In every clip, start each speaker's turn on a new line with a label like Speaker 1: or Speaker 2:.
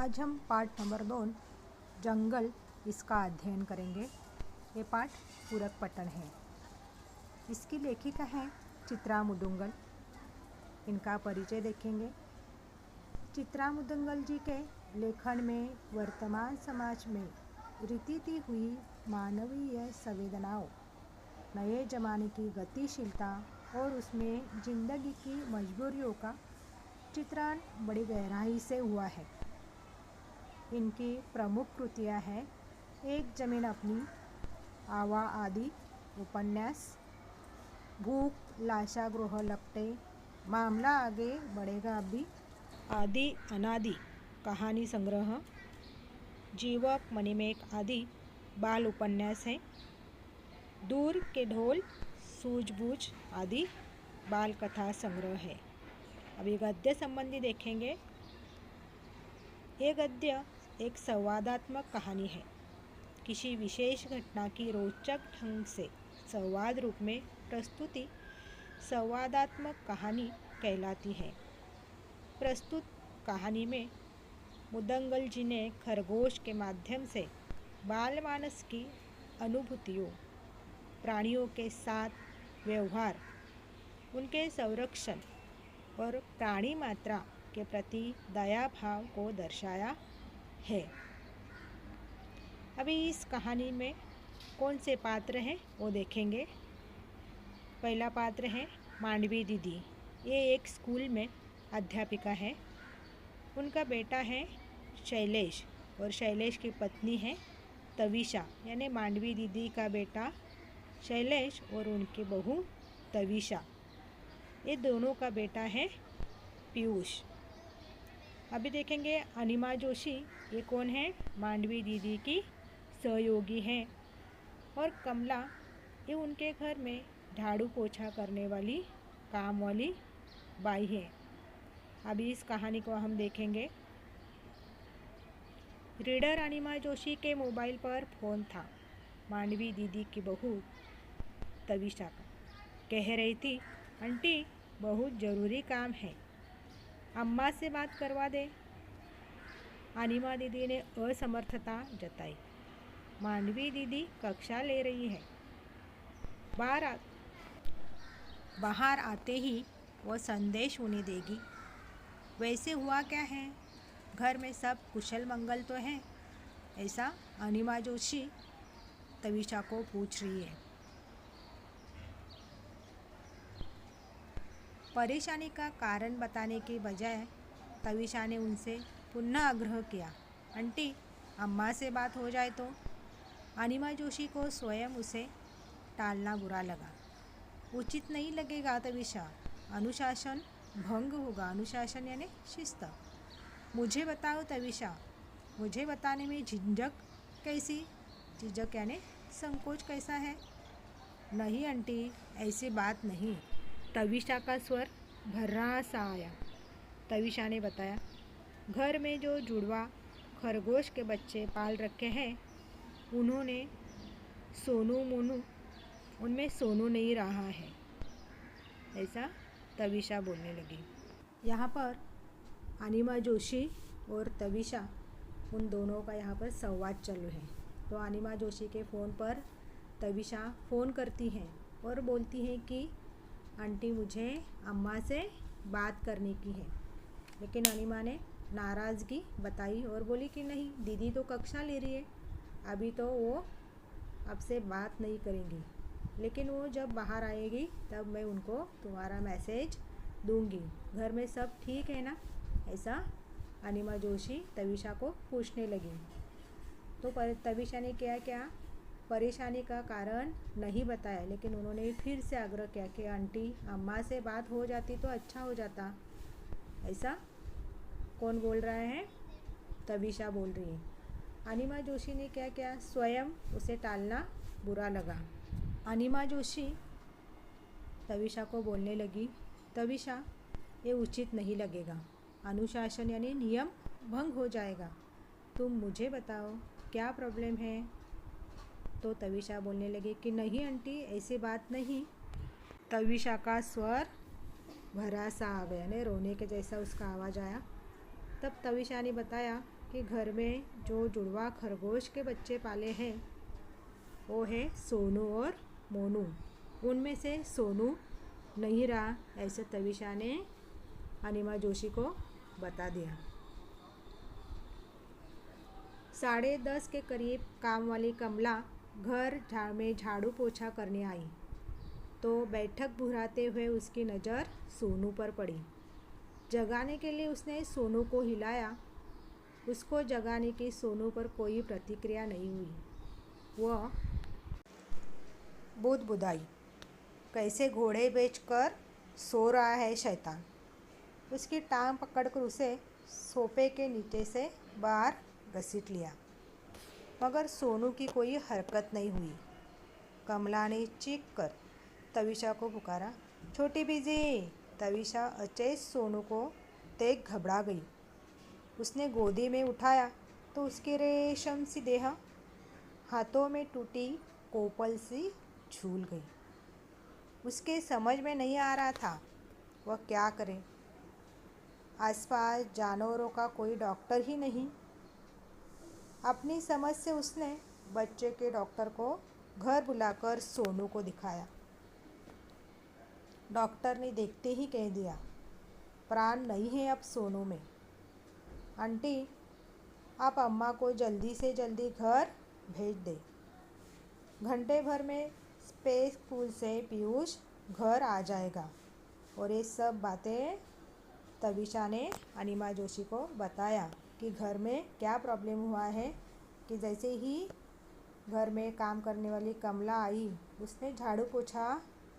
Speaker 1: आज हम पाठ नंबर 2 जंगल इसका अध्ययन करेंगे। ये पाठ पूरक पठन है। इसकी लेखिका है चित्रा मुदुंगल। इनका परिचय देखेंगे। चित्रा मुदुंगल जी के लेखन में वर्तमान समाज में रीति हुई मानवीय संवेदनाओं, नए जमाने की गतिशीलता और उसमें जिंदगी की मजबूरियों का चित्रण बड़ी गहराई से हुआ है। इनकी प्रमुख कृतियाँ हैं एक जमीन अपनी, आवा आदि उपन्यास, भूख लाशागृह लपटे, मामला आगे बढ़ेगा अभी, आदि अनादि कहानी संग्रह, जीवक मणिमेघ आदि बाल उपन्यास हैं। दूर के ढोल सूझबूझ आदि बाल कथा संग्रह है। अभी गद्य संबंधी देखेंगे। ये गद्य एक संवादात्मक कहानी है। किसी विशेष घटना की रोचक ढंग से संवाद रूप में प्रस्तुति संवादात्मक कहानी कहलाती है। प्रस्तुत कहानी में मुदंगल जी ने खरगोश के माध्यम से बालमानस की अनुभूतियों, प्राणियों के साथ व्यवहार, उनके संरक्षण और प्राणी मात्रा के प्रति दया भाव को दर्शाया है। अभी इस कहानी में कौन से पात्र हैं वो देखेंगे। पहला पात्र है मांडवी दीदी। ये एक स्कूल में अध्यापिका है। उनका बेटा है शैलेश और शैलेश की पत्नी है तविशा, यानी मांडवी दीदी का बेटा शैलेश और उनकी बहू तविशा। ये दोनों का बेटा है पीयूष। अभी देखेंगे अनिमा जोशी। ये कौन है? मांडवी दीदी की सहयोगी है। और कमला, ये उनके घर में झाड़ू पोछा करने वाली काम वाली बाई है। अभी इस कहानी को हम देखेंगे। रीडर अनिमा जोशी के मोबाइल पर फ़ोन था। मांडवी दीदी की बहू तविशा का कह रही थी, आंटी बहुत ज़रूरी काम है, अम्मा से बात करवा दे। अनिमा दीदी ने असमर्थता जताई। मांडवी दीदी कक्षा ले रही है। बाहर आते ही वो संदेश उन्हें देगी। वैसे हुआ क्या है? घर में सब कुशल मंगल तो है? ऐसा अनिमा जोशी तविशा को पूछ रही है। परेशानी का कारण बताने के बजाय तविशा ने उनसे पुनः आग्रह किया, आंटी अम्मा से बात हो जाए तो। अनिमा जोशी को स्वयं उसे टालना बुरा लगा। उचित नहीं लगेगा तविशा, अनुशासन भंग होगा। अनुशासन यानी शिस्त। मुझे बताओ तविशा, मुझे बताने में झिझक कैसी? झिझक यानी संकोच कैसा है? नहीं आंटी, ऐसी बात नहीं। तविशा का स्वर भर्रा सा आया। तविशा ने बताया, घर में जो जुड़वा खरगोश के बच्चे पाल रखे हैं, उन्होंने सोनू मोनू, उनमें सोनू नहीं रहा है। ऐसा तविशा बोलने लगी। यहाँ पर अनिमा जोशी और तविशा, उन दोनों का यहाँ पर संवाद चालू है। तो अनिमा जोशी के फ़ोन पर तविशा फ़ोन करती हैं और बोलती हैं कि आंटी मुझे अम्मा से बात करने की है। लेकिन अनिमा ने नाराज़गी बताई और बोली कि नहीं, दीदी तो कक्षा ले रही है, अभी तो वो आपसे बात नहीं करेंगी, लेकिन वो जब बाहर आएगी तब मैं उनको तुम्हारा मैसेज दूंगी। घर में सब ठीक है ना? ऐसा अनिमा जोशी तविशा को पूछने लगी। तो तविशा ने क्या परेशानी का कारण नहीं बताया, लेकिन उन्होंने फिर से आग्रह किया कि आंटी अम्मा से बात हो जाती तो अच्छा हो जाता। ऐसा कौन बोल रहा है? तविशा बोल रही है। अनिमा जोशी ने क्या स्वयं उसे टालना बुरा लगा। अनिमा जोशी तविशा को बोलने लगी, तविशा ये उचित नहीं लगेगा, अनुशासन यानी नियम भंग हो जाएगा। तुम मुझे बताओ क्या प्रॉब्लम है? तो तविशा बोलने लगी कि नहीं आंटी, ऐसी बात नहीं। तविशा का स्वर भरा सा आ गया, ने रोने के जैसा उसका आवाज़ आया। तब तविशा ने बताया, कि घर में जो जुड़वा खरगोश के बच्चे पाले हैं वो है सोनू और मोनू। उनमें से सोनू नहीं रहा, ऐसे तविषा ने अनिमा जोशी को बता दिया। 10:30 के करीब काम वाली कमला घर में झाड़ू पोछा करने आई तो बैठक बुहराते हुए उसकी नज़र सोनू पर पड़ी। जगाने के लिए उसने सोनू को हिलाया। उसको जगाने की सोनू पर कोई प्रतिक्रिया नहीं हुई। वह बुदबुदाई, कैसे घोड़े बेचकर सो रहा है शैतान। उसकी टांग पकड़कर उसे सोफे के नीचे से बाहर घसीट लिया, मगर सोनू की कोई हरकत नहीं हुई। कमला ने चीख कर तविषा को पुकारा, छोटी बीजी। तविषा अचेत सोनू को देख घबरा गई। उसने गोदी में उठाया तो उसकी रेशम सी देह हाथों में टूटी कोपल सी झूल गई। उसके समझ में नहीं आ रहा था वह क्या करे। आसपास जानवरों का कोई डॉक्टर ही नहीं। अपनी समझ से उसने बच्चे के डॉक्टर को घर बुलाकर सोनू को दिखाया। डॉक्टर ने देखते ही कह दिया, प्राण नहीं है अब सोनू में। आंटी, आप अम्मा को जल्दी से जल्दी घर भेज दें। घंटे भर में स्पेस स्कूल से पीयूष घर आ जाएगा। और ये सब बातें तविषा ने अनिमा जोशी को बताया कि घर में क्या प्रॉब्लम हुआ है। कि जैसे ही घर में काम करने वाली कमला आई, उसने झाड़ू पोछा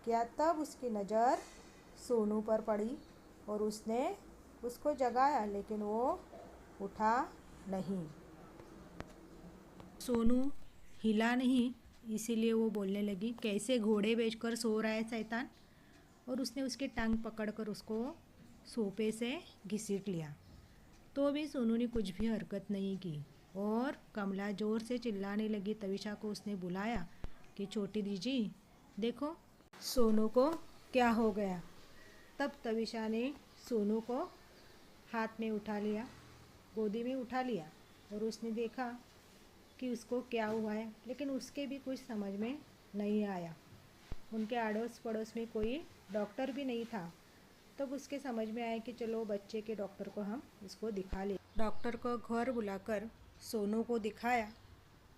Speaker 1: किया, तब उसकी नज़र सोनू पर पड़ी और उसने उसको जगाया, लेकिन वो उठा नहीं। सोनू हिला नहीं, इसीलिए वो बोलने लगी, कैसे घोड़े बेचकर सो रहा है शैतान। और उसने उसकी टांग पकड़कर उसको सोफे से घसीट लिया। तो भी सोनू ने कुछ भी हरकत नहीं की और कमला ज़ोर से चिल्लाने लगी। तविषा को उसने बुलाया कि छोटी दीजी देखो सोनू को क्या हो गया। तब तविषा ने सोनू को हाथ में उठा लिया, गोदी में उठा लिया और उसने देखा कि उसको क्या हुआ है, लेकिन उसके भी कुछ समझ में नहीं आया। उनके अड़ोस पड़ोस में कोई डॉक्टर भी नहीं था। तब उसके समझ में आया कि चलो बच्चे के डॉक्टर को हम उसको दिखा ले। डॉक्टर को घर बुलाकर सोनू को दिखाया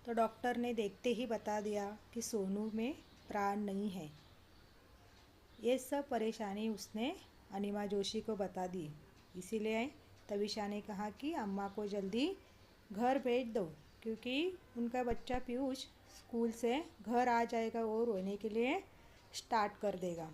Speaker 1: तो डॉक्टर ने देखते ही बता दिया कि सोनू में प्राण नहीं है। ये सब परेशानी उसने अनिमा जोशी को बता दी। इसीलिए तविषा ने कहा कि अम्मा को जल्दी घर भेज दो, क्योंकि उनका बच्चा पीयूष स्कूल से घर आ जाएगा और रोने के लिए स्टार्ट कर देगा।